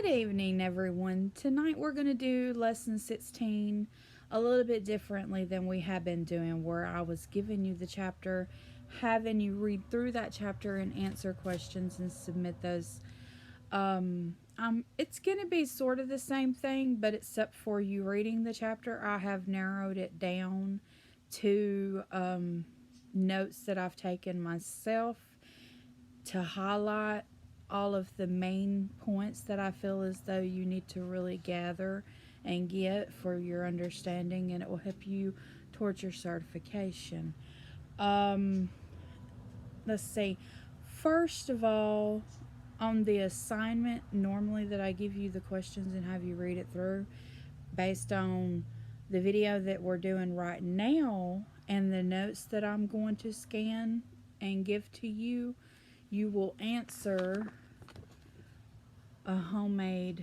Good evening, everyone. Tonight we're going to do lesson 16 a little bit differently than we have been doing, where I was giving you the chapter, having you read through that chapter and answer questions and submit those. It's going to be sort of the same thing, but except for you reading the chapter, I have narrowed it down to notes that I've taken myself to highlight all of the main points that I feel as though you need to really gather and get for your understanding, and it will help you towards your certification. Um, let's see. First of all, on the assignment, normally that I give you the questions and have you read it through based on the video that we're doing right now and the notes that I'm going to scan and give to you, you will answer a homemade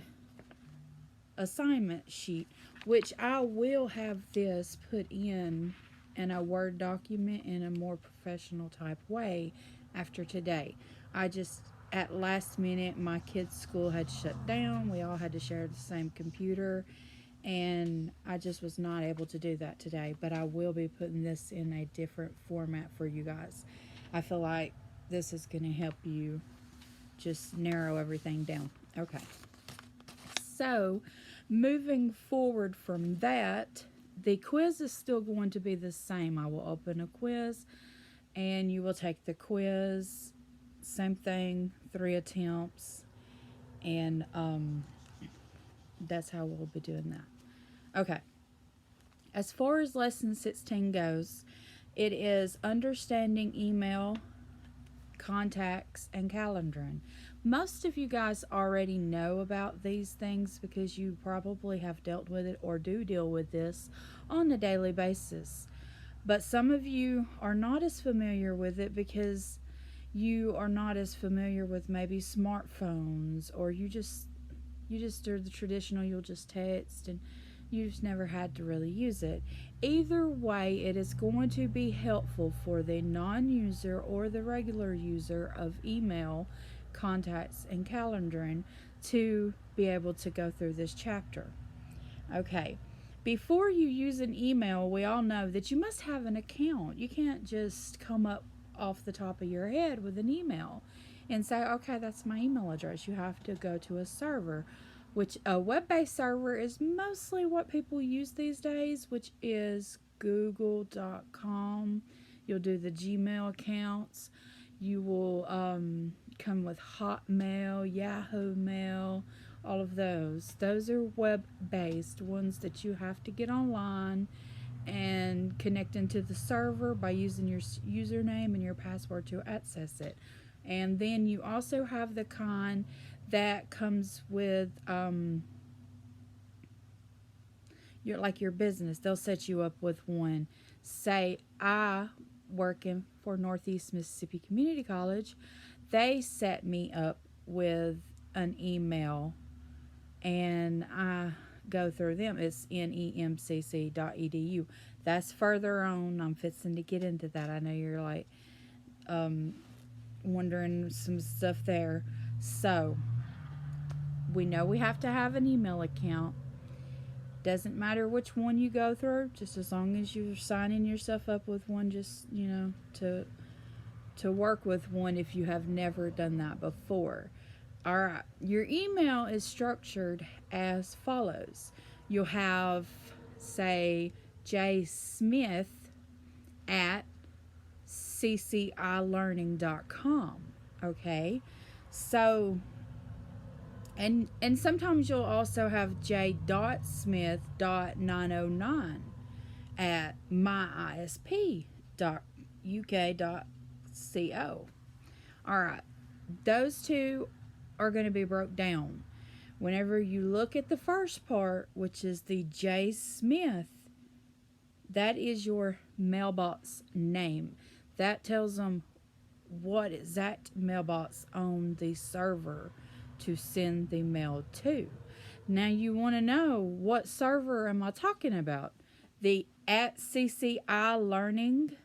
assignment sheet, which I will have this put in a Word document in a more professional type way after today. I just, at last minute, my kids' school had shut down. We all had to share the same computer, and I just was not able to do that today. But I will be putting this in a different format for you guys. I feel like this is going to help you just narrow everything down. Okay. So, moving forward from that, the quiz is still going to be the same. I will open a quiz and you will take the quiz. Same thing, 3 attempts. And that's how we'll be doing that. Okay. As far as lesson 16 goes, it is understanding email, contacts, and calendaring. Most of you guys already know about these things because you probably have dealt with it or do deal with this on a daily basis. But some of you are not as familiar with it because you are not as familiar with maybe smartphones, or you just are the traditional, you'll just text and you just never had to really use it. Either way, it is going to be helpful for the non-user or the regular user of email, contacts, and calendaring to be able to go through this chapter. Okay, before you use an email, we all know that you must have an account. You can't just come up off the top of your head with an email and say, okay, that's my email address. You have to go to a server, which a web-based server is mostly what people use these days, which is google.com. You'll do the Gmail accounts. You will come with Hotmail, Yahoo Mail, all of those. Those are web-based ones that you have to get online and connect into the server by using your username and your password to access it. And then you also have the kind that comes with your business. They'll set you up with one. Say I working for Northeast Mississippi Community College, they set me up with an email and I go through them. It's nemcc.edu. That's further on. I'm fixing to get into that. I know you're like wondering some stuff there. So we know we have to have an email account. Doesn't matter which one you go through, just as long as you're signing yourself up with one, just to work with one if you have never done that before. All right, your email is structured as follows. You'll have, say, jsmith at ccilearning.com. Okay, so and sometimes you'll also have j.smith.909 at myisp.uk.co. All right, those two are going to be broke down. Whenever you look at the first part, which is the J. Smith, that is your mailbox name. That tells them what exact mailbox on the server to send the mail to. Now you want to know, what server am I talking about? The at CCI Learning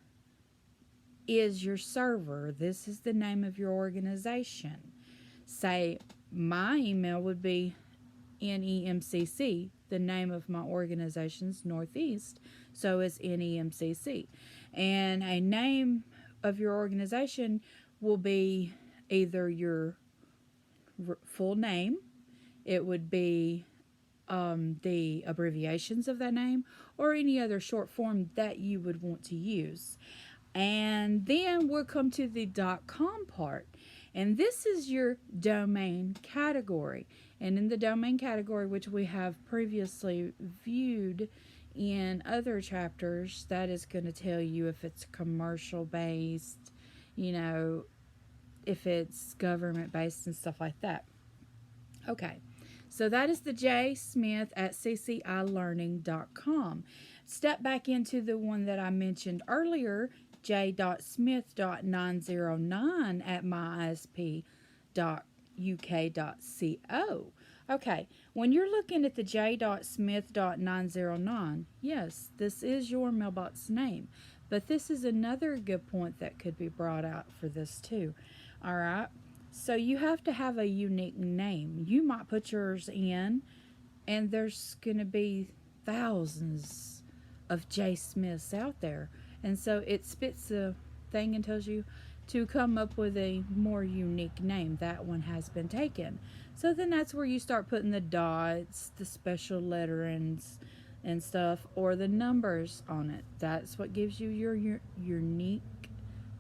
is your server. This is the name of your organization. Say my email would be NEMCC, the name of my organization's Northeast, so it's NEMCC. And a name of your organization will be either your full name, it would be the abbreviations of that name, or any other short form that you would want to use. And then we'll come to the .com part. And this is your domain category. And in the domain category, which we have previously viewed in other chapters, that is going to tell you if it's commercial based, if it's government based and stuff like that. Okay, so that is the J. Smith at ccilearning.com. Step back into the one that I mentioned earlier, j.smith.909 at myisp.uk.co. Okay, when you're looking at the j.smith.909, yes, this is your mailbox name. But this is another good point that could be brought out for this too. All right, so you have to have a unique name. You might put yours in, and there's going to be thousands of J. Smiths out there. And so it spits the thing and tells you to come up with a more unique name. That one has been taken. So then that's where you start putting the dots, the special letterings and stuff, or the numbers on it. That's what gives you your unique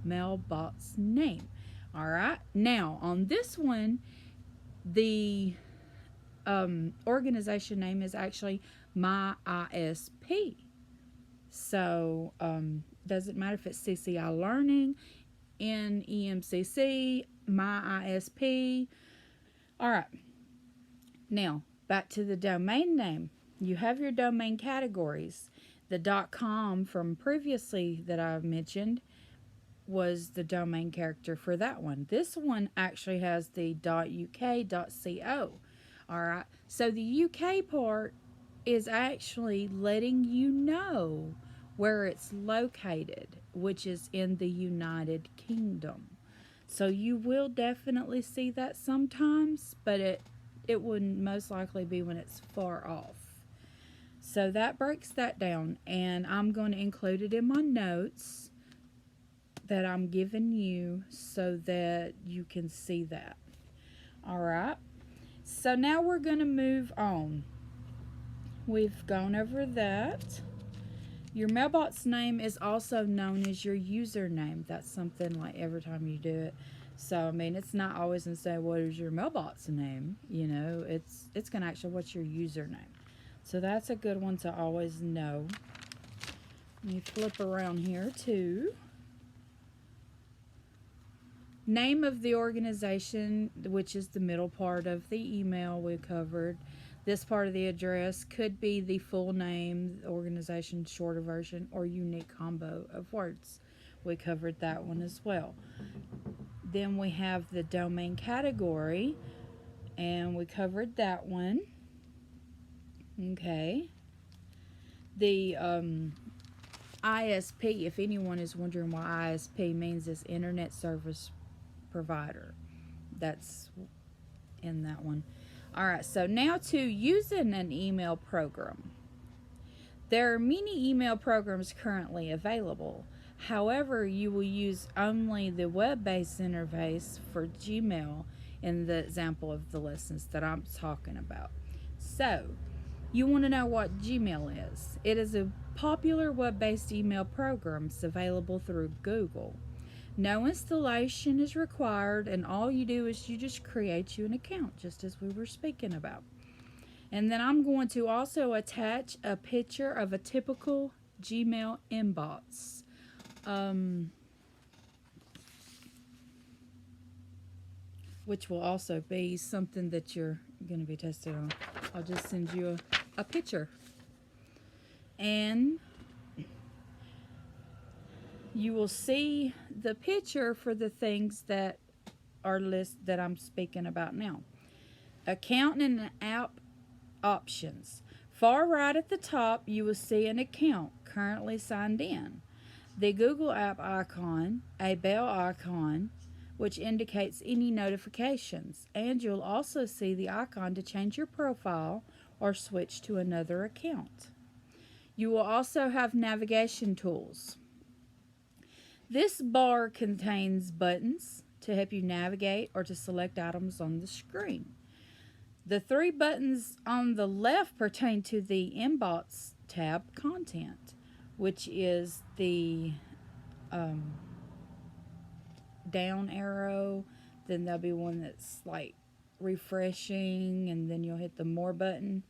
mailbox name. All right. Now, on this one, the organization name is actually My ISP. So, doesn't matter if it's CCI Learning, NEMCC, My ISP. All right. Now, back to the domain name. You have your domain categories. The .com from previously that I mentioned was the domain character for that one. This one actually has the .uk.co. All right. So the UK part is actually letting you know where it's located, which is in the United Kingdom. So you will definitely see that sometimes, but it would most likely be when it's far off. So that breaks that down, and I'm going to include it in my notes that I'm giving you so that you can see that. All right. So now we're going to move on. We've gone over that. Your mailbox name is also known as your username. That's something like every time you do it. So, I mean, it's not always going to say, what is your mailbox name? It's going to actually, what's your username? So that's a good one to always know. Let me flip around here too. Name of the organization, which is the middle part of the email we covered. This part of the address could be the full name, the organization, shorter version, or unique combo of words. We covered that one as well. Then we have the domain category, and we covered that one. Okay. The ISP, if anyone is wondering why ISP means, is Internet Service Provider. That's in that one. All right, so now to using an email program. There are many email programs currently available. However, you will use only the web-based interface for Gmail in the example of the lessons that I'm talking about. So, you want to know what Gmail is. It is a popular web-based email program available through Google. No installation is required, and all you do is you just create you an account, just as we were speaking about. And then I'm going to also attach a picture of a typical Gmail inbox. Which will also be something that you're going to be tested on. I'll just send you a picture. And you will see the picture for the things that are that I'm speaking about now. Account and app options. Far right at the top, you will see an account currently signed in. The Google app icon, a bell icon, which indicates any notifications, and you'll also see the icon to change your profile or switch to another account. You will also have navigation tools. This bar contains buttons to help you navigate or to select items on the screen. The three buttons on the left pertain to the Inbox tab content, which is the down arrow. Then there'll be one that's like refreshing, and then you'll hit the more button.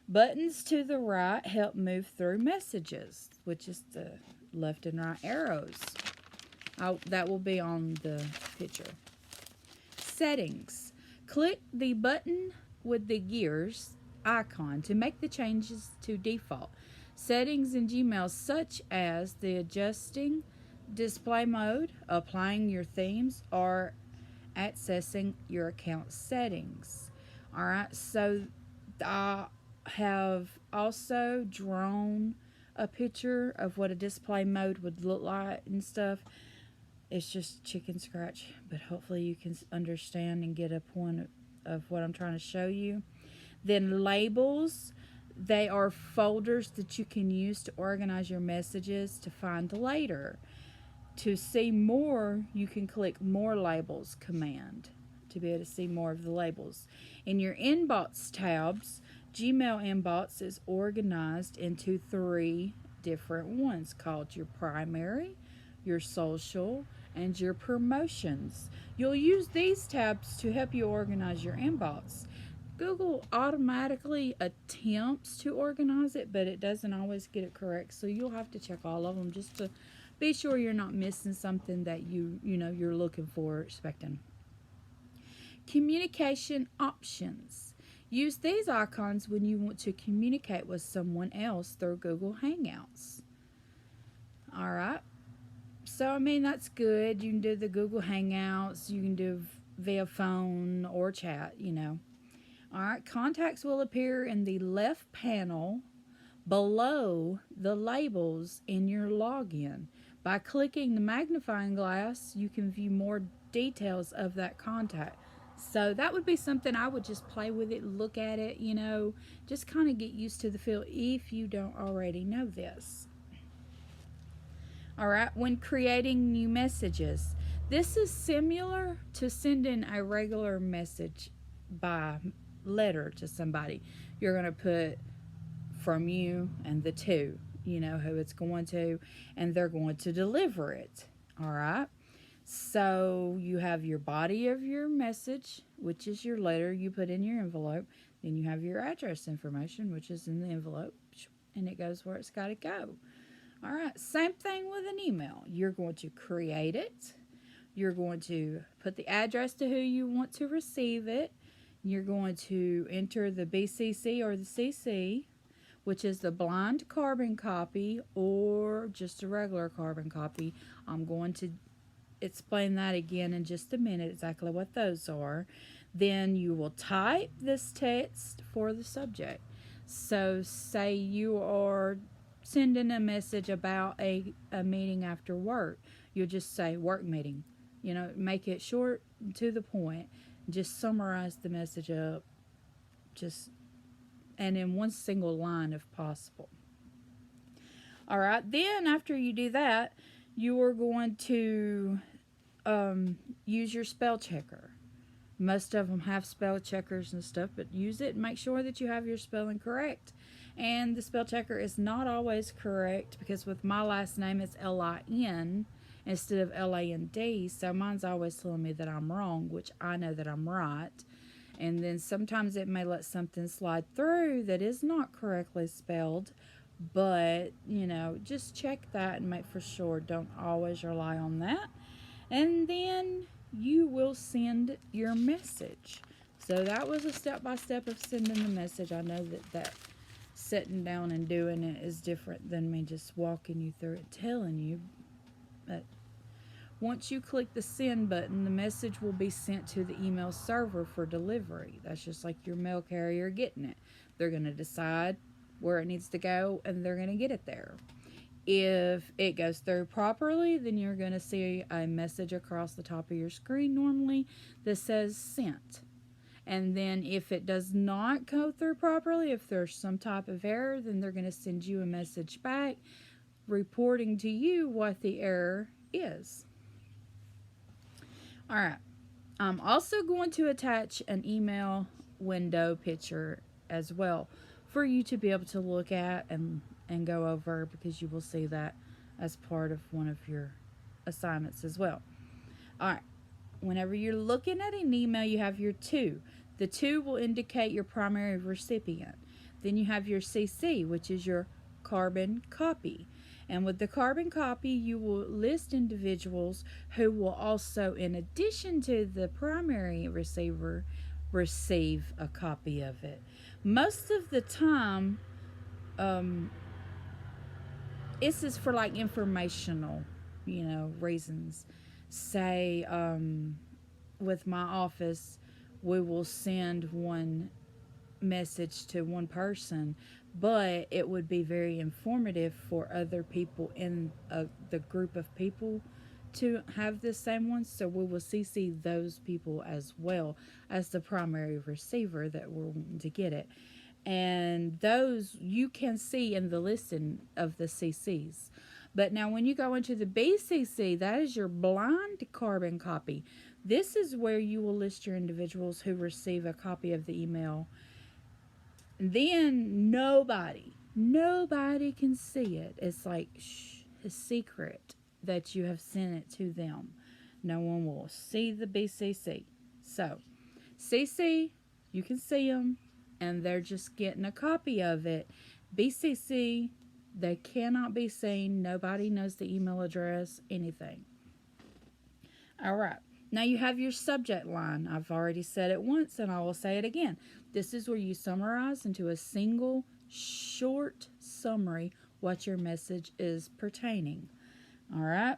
Buttons to the right help move through messages, which is the left and right arrows. That will be on the picture. Settings. Click the button with the gears icon to make the changes to default. Settings in Gmail such as the adjusting display mode, applying your themes, or accessing your account settings. Alright, so I have also drawn a picture of what a display mode would look like and stuff. It's just chicken scratch, but hopefully you can understand and get a point of what I'm trying to show you. Then labels, they are folders that you can use to organize your messages to find later. To see more, you can click More Labels command to be able to see more of the labels. In your Inbox tabs, Gmail Inbox is organized into 3 different ones called your primary, your social, and your promotions. You'll use these tabs to help you organize your inbox. Google automatically attempts to organize it, but it doesn't always get it correct, so you'll have to check all of them just to be sure you're not missing something that you're looking for or expecting. Communication options. Use these icons when you want to communicate with someone else through Google Hangouts. Alright, so I mean that's good. You can do the Google Hangouts, you can do via phone or chat, Alright, contacts will appear in the left panel below the labels in your login. By clicking the magnifying glass, you can view more details of that contact. So that would be something I would just play with it, look at it, just kind of get used to the feel if you don't already know this. Alright, when creating new messages, this is similar to sending a regular message by letter to somebody. You're going to put from you and the to, who it's going to, and they're going to deliver it. Alright, so you have your body of your message, which is your letter you put in your envelope. Then you have your address information, which is in the envelope, and it goes where it's got to go. Alright, same thing with an email. You're going to create it. You're going to put the address to who you want to receive it. You're going to enter the BCC or the CC, which is the blind carbon copy or just a regular carbon copy. I'm going to explain that again in just a minute, exactly what those are. Then you will type this text for the subject. So say you are sending a message about a meeting after work. You'll just say work meeting. Make it short and to the point. Just summarize the message up. And in one single line if possible. Alright, then after you do that, you are going to use your spell checker. Most of them have spell checkers and stuff, but use it and make sure that you have your spelling correct. And the spell checker is not always correct because with my last name it's Lin instead of Land, so mine's always telling me that I'm wrong, which I know that I'm right. And then sometimes it may let something slide through that is not correctly spelled, but just check that and make for sure. Don't always rely on that. And then you will send your message. So that was a step-by-step of sending the message. I know that sitting down and doing it is different than me just walking you through it, telling you. But once you click the send button, the message will be sent to the email server for delivery. That's just like your mail carrier getting it. They're going to decide where it needs to go, and they're going to get it there. If it goes through properly, then you're going to see a message across the top of your screen normally that says sent. And then if it does not go through properly, if there's some type of error, then they're going to send you a message back reporting to you what the error is. All right. I'm also going to attach an email window picture as well for you to be able to look at and go over, because you will see that as part of one of your assignments as well. All right. Whenever you're looking at an email, you have your to. The to will indicate your primary recipient. Then you have your CC, which is your carbon copy. And with the carbon copy, you will list individuals who will also, in addition to the primary receiver, receive a copy of it. Most of the time, this is for like informational, reasons. Say, with my office, we will send one message to one person, but it would be very informative for other people in the group of people to have the same one. So we will CC those people as well as the primary receiver that we're wanting to get it. And those you can see in the listing of the CCs. But now when you go into the BCC, that is your blind carbon copy. This is where you will list your individuals who receive a copy of the email. Then nobody can see it. It's like a secret that you have sent it to them. No one will see the BCC. So, CC, you can see them, and they're just getting a copy of it. BCC, they cannot be seen. Nobody knows the email address, anything. All right. Now you have your subject line. I've already said it once, and I will say it again. This is where you summarize into a single short summary what your message is pertaining. All right?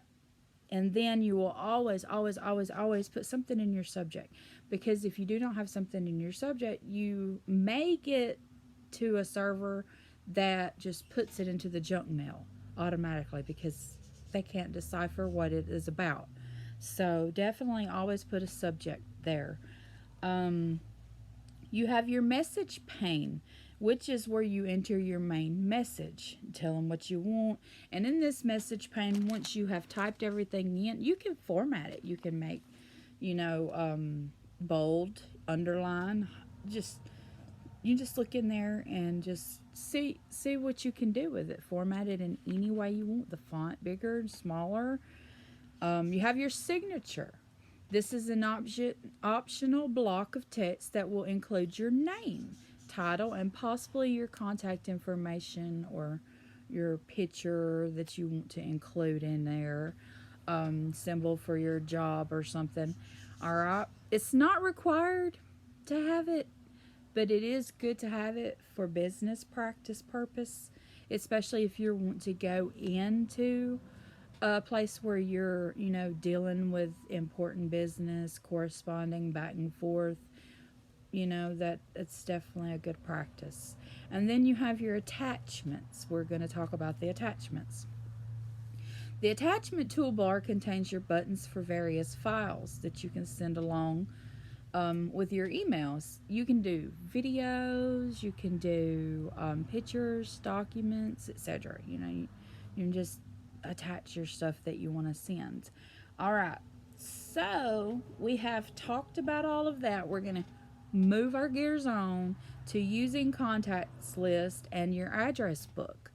And then you will always put something in your subject. Because if you do not have something in your subject, you may get to a server that just puts it into the junk mail automatically because they can't decipher what it is about. So definitely always put a subject there. You have your message pane, which is where you enter your main message. Tell them what you want. And in this message pane, once you have typed everything in, you can format it. You can make, bold, underline. You just look in there and just see what you can do with it. Format it in any way you want. The font bigger, smaller. You have your signature. This is an optional block of text that will include your name, title, and possibly your contact information or your picture that you want to include in there, symbol for your job or something. All right. It's not required to have it, but it is good to have it for business practice purpose, especially if you want to go into a place where you're, dealing with important business, corresponding back and forth. That it's definitely a good practice. And then you have your attachments. We're going to talk about the attachments. The attachment toolbar contains your buttons for various files that you can send along with your emails. You can do videos, you can do pictures, documents, etc. You can just attach your stuff that you want to send. All right. So we have talked about all of that. We're going to move our gears on to using contacts list and your address book.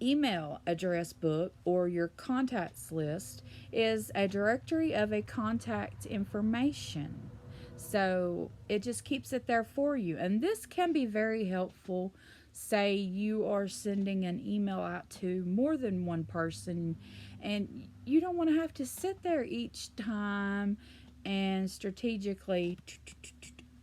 Email address book or your contacts list is a directory of a contact information. So it just keeps it there for you. And this can be very helpful. Say you are sending an email out to more than one person and you don't want to have to sit there each time and strategically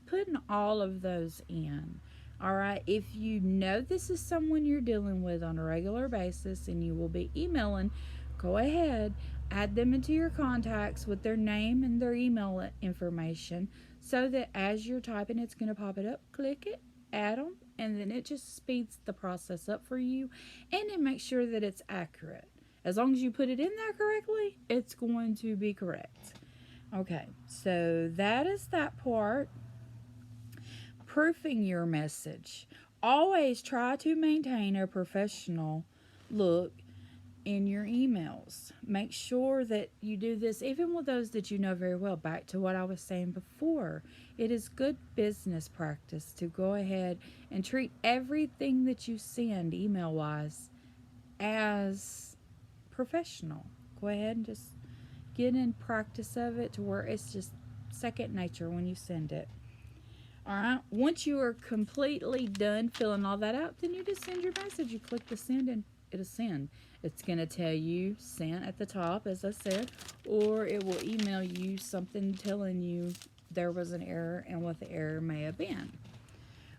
putting all of those in. All right, if you know this is someone you're dealing with on a regular basis and you will be emailing, go ahead, add them into your contacts with their name and their email information so that as you're typing, it's going to pop it up. Click it, add them, and then it just speeds the process up for you, and it makes sure that it's accurate. As long as you put it in there correctly, it's going to be correct. Okay, so that is that part. Proofing your message. Always try to maintain a professional look in your emails. Make sure that you do this even with those that you know very well. Back to what I was saying before, it is good business practice to go ahead and treat everything that you send email wise as professional. Go ahead and just get in practice of it to where it's just second nature when you send it. All right. Once you are completely done filling all that out, then you just send your message. You click the send and it'll send. It's going to tell you sent at the top, as I said, or it will email you something telling you there was an error and what the error may have been.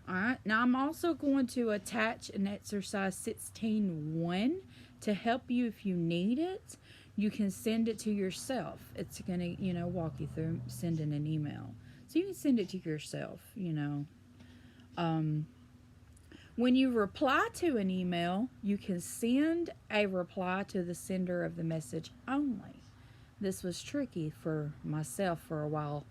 All right. Now I'm also going to attach an exercise 16.1 to help you if you need it. You can send it to yourself. It's going to, walk you through sending an email. So you can send it to yourself, When you reply to an email, you can send a reply to the sender of the message only. This was tricky for myself for a while.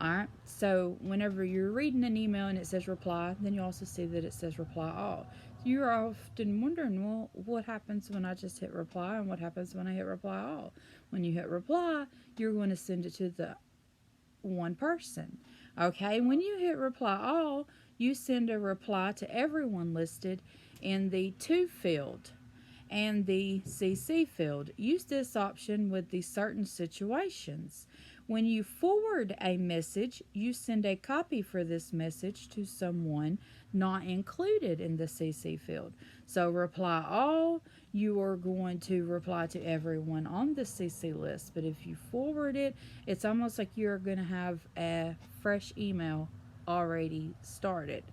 All right. So whenever you're reading an email and it says reply, then you also see that it says reply all. You're often wondering, well, what happens when I just hit reply and what happens when I hit reply all? When you hit reply, you're going to send it to the one person. Okay, when you hit reply all, you send a reply to everyone listed in the to field and the CC field. Use this option with the certain situations. When you forward a message, you send a copy for this message to someone not included in the CC field. So reply all, you are going to reply to everyone on the CC list. But if you forward it, it's almost like you're going to have a fresh email already started.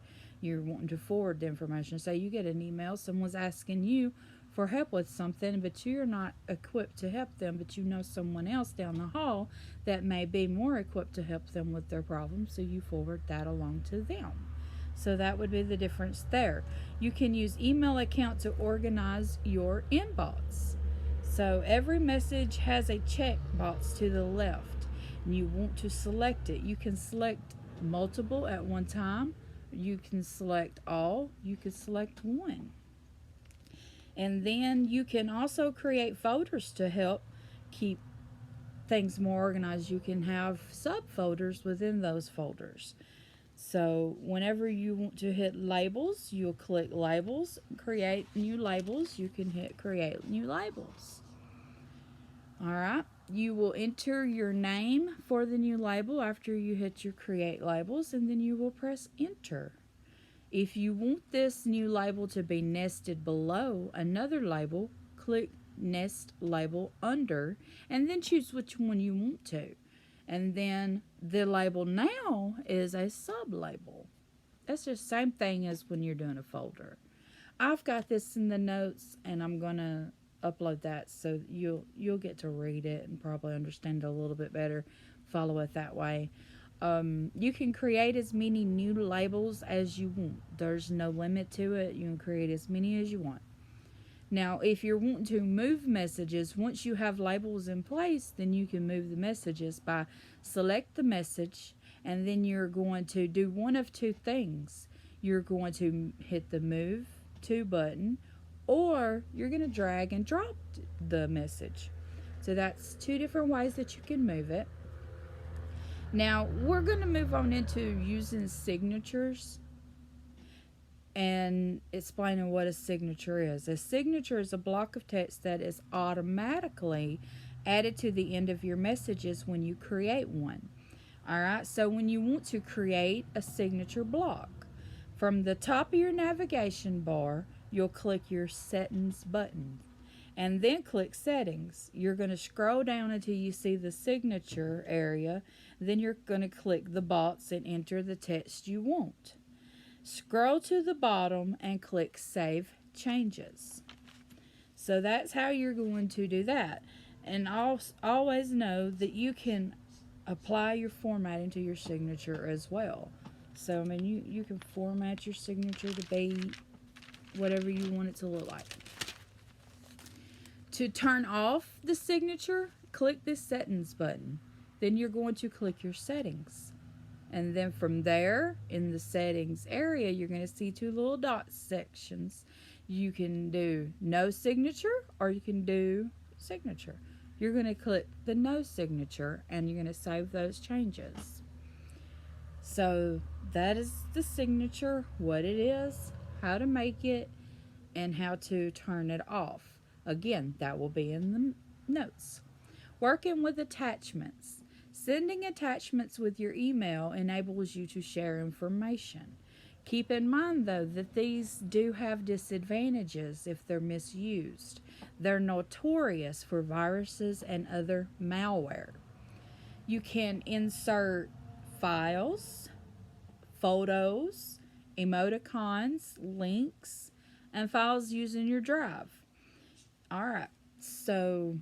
You're wanting to forward the information. Say you get an email, someone's asking you for help with something, but you're not equipped to help them, but you know someone else down the hall that may be more equipped to help them with their problem, so you forward that along to them. So that would be the difference there. You can use email account to organize your inbox. So every message has a check box to the left, and you want to select it. You can select multiple at one time. You can select all. You can select one. And then you can also create folders to help keep things more organized. You can have subfolders within those folders. So whenever you want to hit labels, you'll click labels, create new labels. You can hit create new labels. All right. You will enter your name for the new label after you hit your create labels, and then you will press enter. If you want this new label to be nested below another label, click Nest Label under, and then choose which one you want to. And then the label now is a sub-label. That's the same thing as when you're doing a folder. I've got this in the notes, and I'm going to upload that so you'll get to read it and probably understand it a little bit better. Follow it that way. You can create as many new labels as you want. There's no limit to it. You can create as many as you want. Now, if you're wanting to move messages, once you have labels in place, then you can move the messages by select the message, and then you're going to do one of two things. You're going to hit the move to button, or you're going to drag and drop the message. So that's two different ways that you can move it. Now, we're going to move on into using signatures and explaining what a signature is. A signature is a block of text that is automatically added to the end of your messages when you create one. All right, so when you want to create a signature block, from the top of your navigation bar, you'll click your settings button and then click settings. You're going to scroll down until you see the signature area. Then you're going to click the box and enter the text you want. Scroll to the bottom and click Save Changes. So that's how you're going to do that. And always know that you can apply your formatting to your signature as well. So, I mean, you can format your signature to be whatever you want it to look like. To turn off the signature, click this settings button. Then you're going to click your settings. And then from there, in the settings area, you're going to see two little dot sections. You can do no signature or you can do signature. You're going to click the no signature and you're going to save those changes. So that is the signature, what it is, how to make it, and how to turn it off. Again, that will be in the notes. Working with attachments. Sending attachments with your email enables you to share information. Keep in mind, though, that these do have disadvantages if they're misused. They're notorious for viruses and other malware. You can insert files, photos, emoticons, links, and files using your drive. Alright, so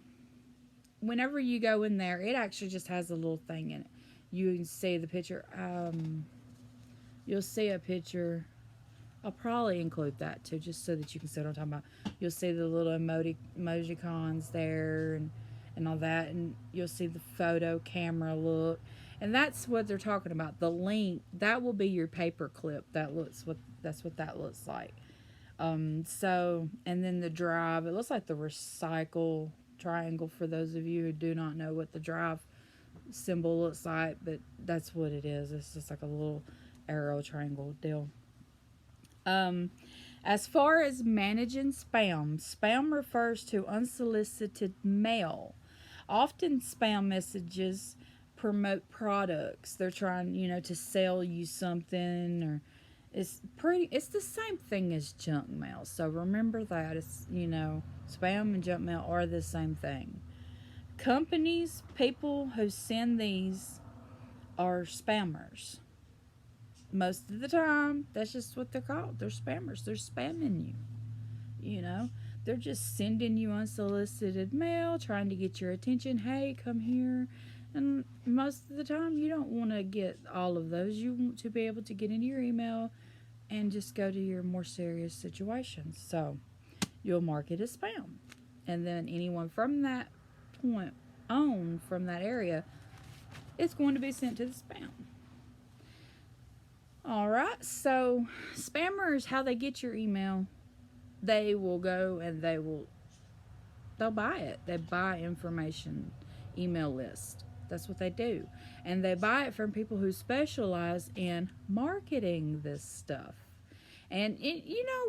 whenever you go in there, it actually just has a little thing in it. You can see the picture. You'll see a picture. I'll probably include that too, just so that you can see what I'm talking about. You'll see the little emojicons there and all that, and you'll see the photo camera look. And that's what they're talking about. The link, that will be your paper clip. That's what that looks like. So, and then the drive, it looks like the recycle triangle for those of you who do not know what the drive symbol looks like, but that's what it is. It's just like a little arrow triangle deal. As far as managing spam refers to unsolicited mail. Often spam messages promote products. They're trying, to sell you something, or it's the same thing as junk mail. So remember that it's, spam and junk mail are the same thing. Companies, people who send these are spammers. Most of the time, that's just what they're called. They're spammers. They're spamming you. They're just sending you unsolicited mail, trying to get your attention. Hey, come here. And most of the time, you don't want to get all of those. You want to be able to get into your email and just go to your more serious situations. So you'll mark it as spam. And then anyone from that point on, from that area, it's going to be sent to the spam. Alright, so spammers, how they get your email, they will go and they'll buy it. They buy information, email list. That's what they do. And they buy it from people who specialize in marketing this stuff. And,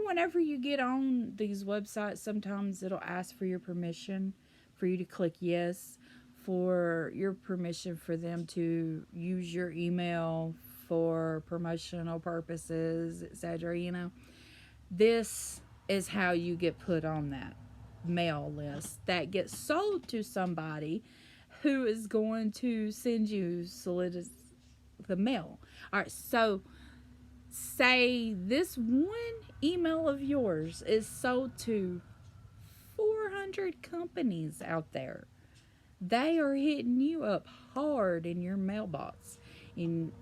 whenever you get on these websites, sometimes it'll ask for your permission, for you to click yes, for your permission for them to use your email for promotional purposes, etc. This is how you get put on that mail list that gets sold to somebody who is going to send you the mail. All right, so say this one email of yours is sold to 400 companies out there. They are hitting you up hard in your mailbox, and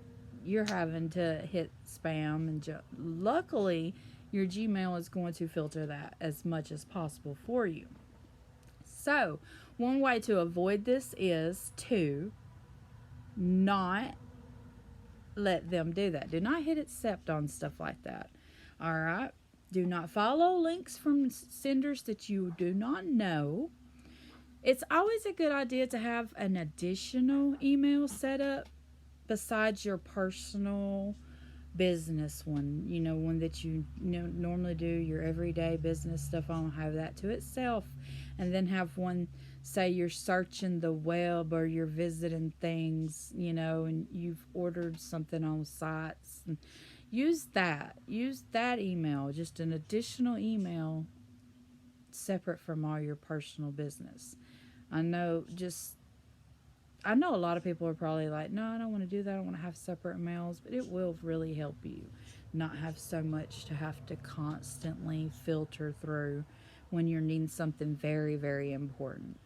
you're having to hit spam and luckily your Gmail is going to filter that as much as possible for you. So one way to avoid this is to not let them do that. Do not hit accept on stuff like that. Alright, do not follow links from senders that you do not know. It's always a good idea to have an additional email set up besides your personal business one, one that you normally do your everyday business stuff on. Have that to itself, and then have one, say you're searching the web or you're visiting things, and you've ordered something on sites, and use that email, just an additional email separate from all your personal business. I know a lot of people are probably like, no, I don't want to do that. I don't want to have separate mails, but it will really help you not have so much to have to constantly filter through when you're needing something very, very important.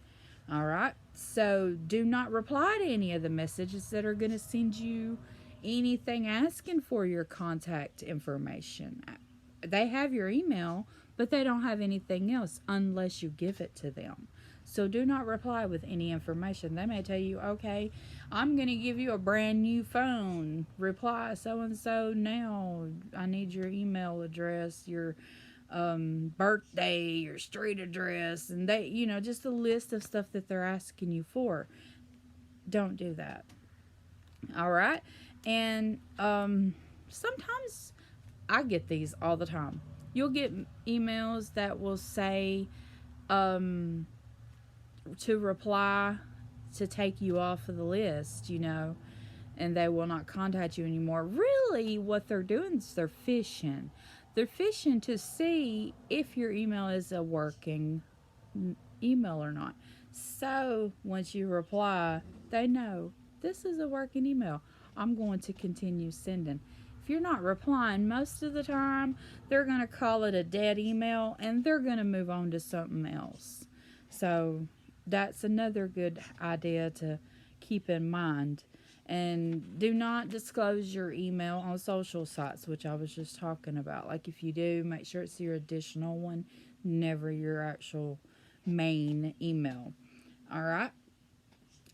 All right. So do not reply to any of the messages that are going to send you anything asking for your contact information. They have your email, but they don't have anything else unless you give it to them. So do not reply with any information. They may tell you, okay, I'm going to give you a brand new phone. Reply so and so now. I need your email address, your birthday, your street address, and they, just a list of stuff that they're asking you for. Don't do that. All right. And sometimes I get these all the time. You'll get emails that will say to reply to take you off of the list, and they will not contact you anymore. Really, what they're doing is they're fishing. They're fishing to see if your email is a working email or not. So once you reply, they know this is a working email. I'm going to continue sending. If you're not replying most of the time, they're going to call it a dead email and they're going to move on to something else. So that's another good idea to keep in mind. And do not disclose your email on social sites, which I was just talking about. Like if you do, make sure it's your additional one, never your actual main email. All right.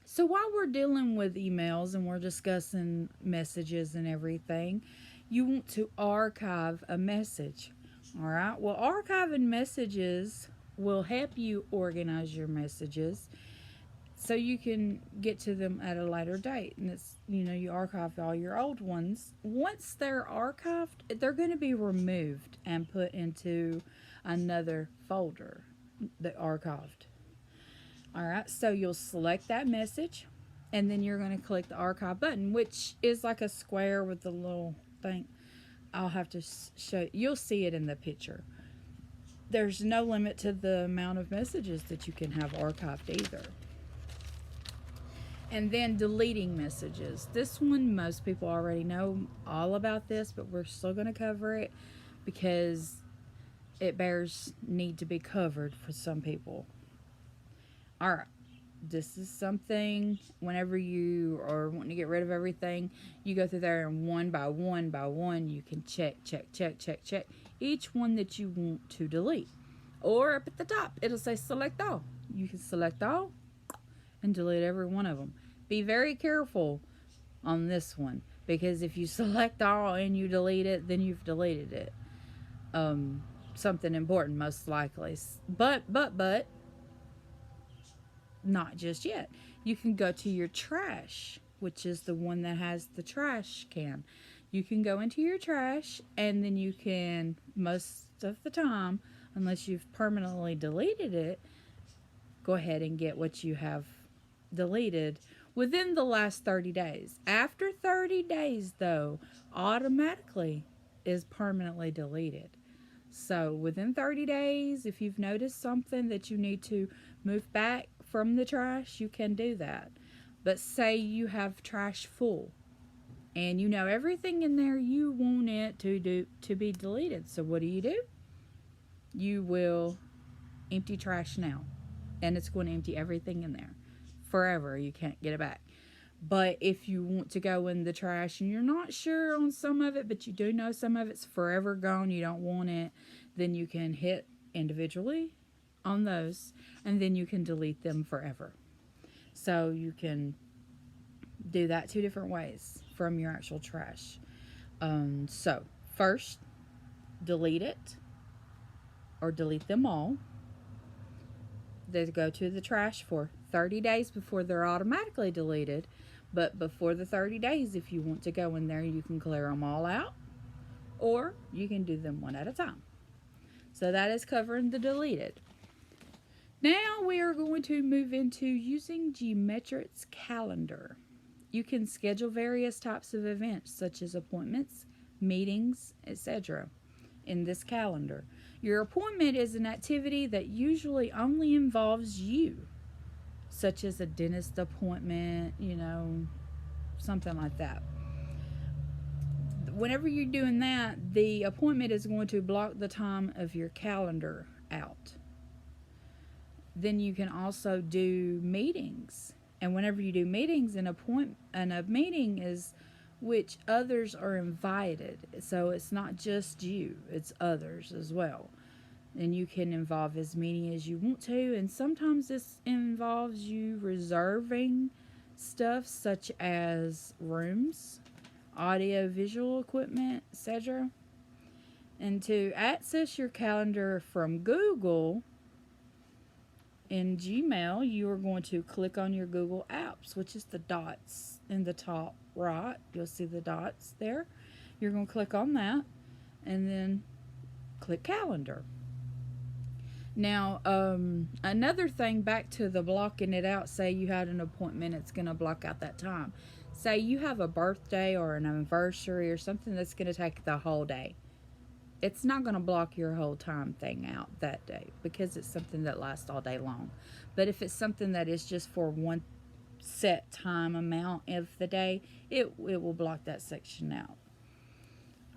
So while we're dealing with emails and we're discussing messages and everything, you want to archive a message. All right. Well, archiving messages will help you organize your messages so you can get to them at a later date. And it's, you archive all your old ones. Once they're archived, they're going to be removed and put into another folder, the archived. All right, so you'll select that message and then you're going to click the archive button, which is like a square with the little thing. I'll have to show you. You'll see it in the picture. There's no limit to the amount of messages that you can have archived either. And then deleting messages. This one, most people already know all about this, but we're still going to cover it because it bears need to be covered for some people. All right. This is something, whenever you are wanting to get rid of everything, you go through there and one by one, you can check each one that you want to delete. Or up at the top, it'll say select all. You can select all and delete every one of them. Be very careful on this one, because if you select all and you delete it, then you've deleted it. Something important, most likely. But, not just yet. You can go to your trash, which is the one that has the trash can. You can go into your trash, and then you can, most of the time, unless you've permanently deleted it, go ahead and get what you have deleted within the last 30 days. After 30 days, though, automatically is permanently deleted. So within 30 days, if you've noticed something that you need to move back from the trash, you can do that. But say you have trash full and everything in there, you want it to be deleted. So what do? You will empty trash now, and it's going to empty everything in there forever. You can't get it back. But if you want to go in the trash and you're not sure on some of it, but you do know some of it's forever gone, you don't want it, then you can hit individually on those, and then you can delete them forever. So you can do that 2 different ways from your actual trash. So first, delete it or delete them all. They go to the trash for 30 days before they're automatically deleted. But before the 30 days, if you want to go in there, you can clear them all out, or you can do them one at a time. So that is covering the deleted. Now we are going to move into using Geometrix calendar. You can schedule various types of events, such as appointments, meetings, etc. in this calendar. Your appointment is an activity that usually only involves you, such as a dentist appointment, something like that. Whenever you're doing that, the appointment is going to block the time of your calendar out. Then you can also do meetings. And whenever you do meetings, a meeting is which others are invited. So it's not just you, it's others as well. And you can involve as many as you want to. And sometimes this involves you reserving stuff such as rooms, audio visual equipment, etc. And to access your calendar from Google in Gmail, you are going to click on your Google Apps, which is the dots in the top right. You'll see the dots there. You're going to click on that and then click Calendar. Now, another thing, back to the blocking it out, say you had an appointment, it's going to block out that time. Say you have a birthday or an anniversary or something that's going to take the whole day. It's not going to block your whole time thing out that day because it's something that lasts all day long. But if it's something that is just for one set time amount of the day, it will block that section out.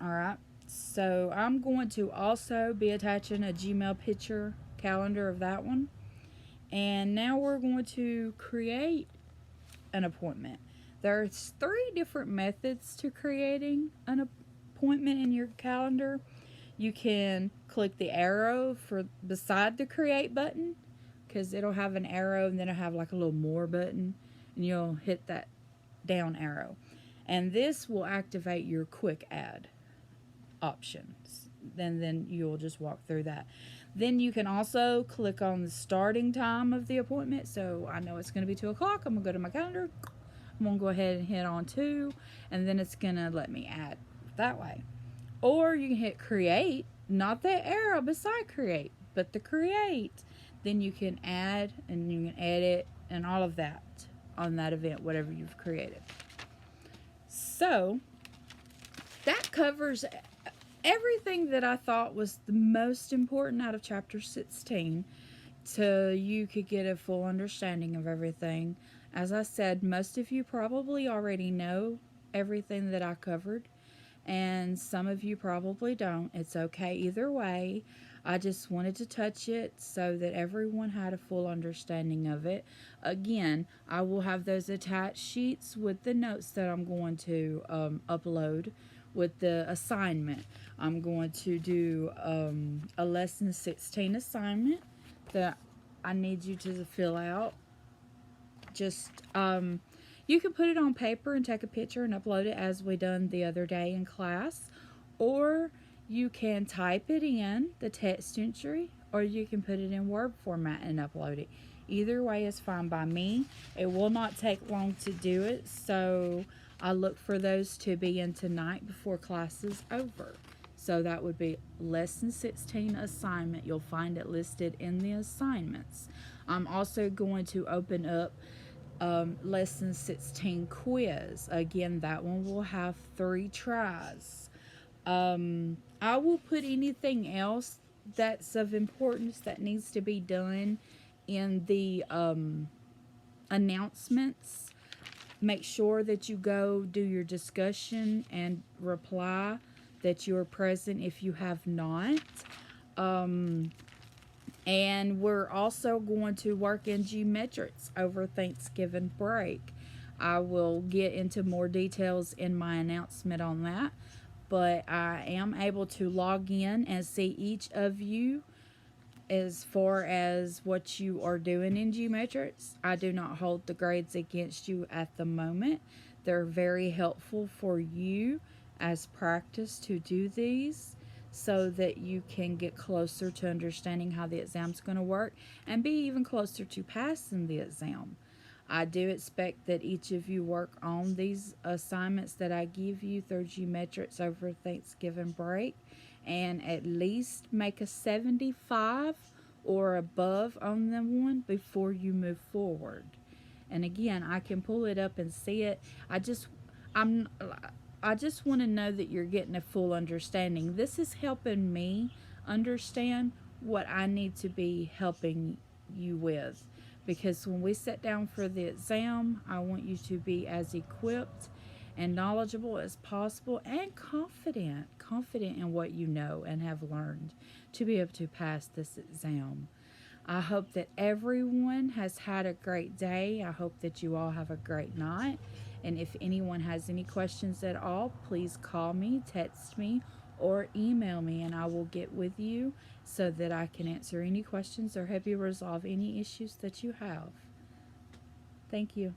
All right. So I'm going to also be attaching a Gmail picture calendar of that one. And now we're going to create an appointment. There's 3 different methods to creating an appointment in your calendar. You can click the arrow for beside the create button, because it'll have an arrow and then it'll have like a little more button, and you'll hit that down arrow. And this will activate your quick add options. Then you'll just walk through that. Then you can also click on the starting time of the appointment. So I know it's going to be 2 o'clock. I'm going to go to my calendar. I'm going to go ahead and hit on 2, and then it's going to let me add that way. Or you can hit create, not the arrow beside create, but the create. Then you can add and you can edit and all of that on that event, whatever you've created. So that covers everything that I thought was the most important out of chapter 16, so you could get a full understanding of everything. As I said, most of you probably already know everything that I covered, and some of you probably don't. It's okay either way. I just wanted to touch it so that everyone had a full understanding of it. Again, I will have those attached sheets with the notes that I'm going to upload with the assignment. I'm going to do a lesson 16 assignment that I need you to fill out. Just you can put it on paper and take a picture and upload it as we done the other day in class, or you can type it in the text entry, or you can put it in Word format and upload it. Either way is fine by me. It will not take long to do it, so I look for those to be in tonight before class is over. So that would be lesson 16 assignment. You'll find it listed in the assignments. I'm also going to open up lesson 16 quiz. Again, that one will have 3 tries. I will put anything else that's of importance that needs to be done in the announcements. Make sure that you go do your discussion and reply that you're present if you have not. And we're also going to work in geometrics over Thanksgiving break. I will get into more details in my announcement on that, but I am able to log in and see each of you as far as what you are doing in geometrics. I do not hold the grades against you at the moment. They're very helpful for you as practice to do these, so that you can get closer to understanding how the exam's going to work and be even closer to passing the exam. I do expect that each of you work on these assignments that I give you through geometrics over Thanksgiving break, and at least make a 75 or above on the one before you move forward. And again, I can pull it up and see it. I just want to know that you're getting a full understanding. This is helping me understand what I need to be helping you with. Because when we sit down for the exam, I want you to be as equipped and knowledgeable as possible, and confident in what you know and have learned to be able to pass this exam. I hope that everyone has had a great day. I hope that you all have a great night. And if anyone has any questions at all, please call me, text me, or email me, and I will get with you so that I can answer any questions or help you resolve any issues that you have. Thank you.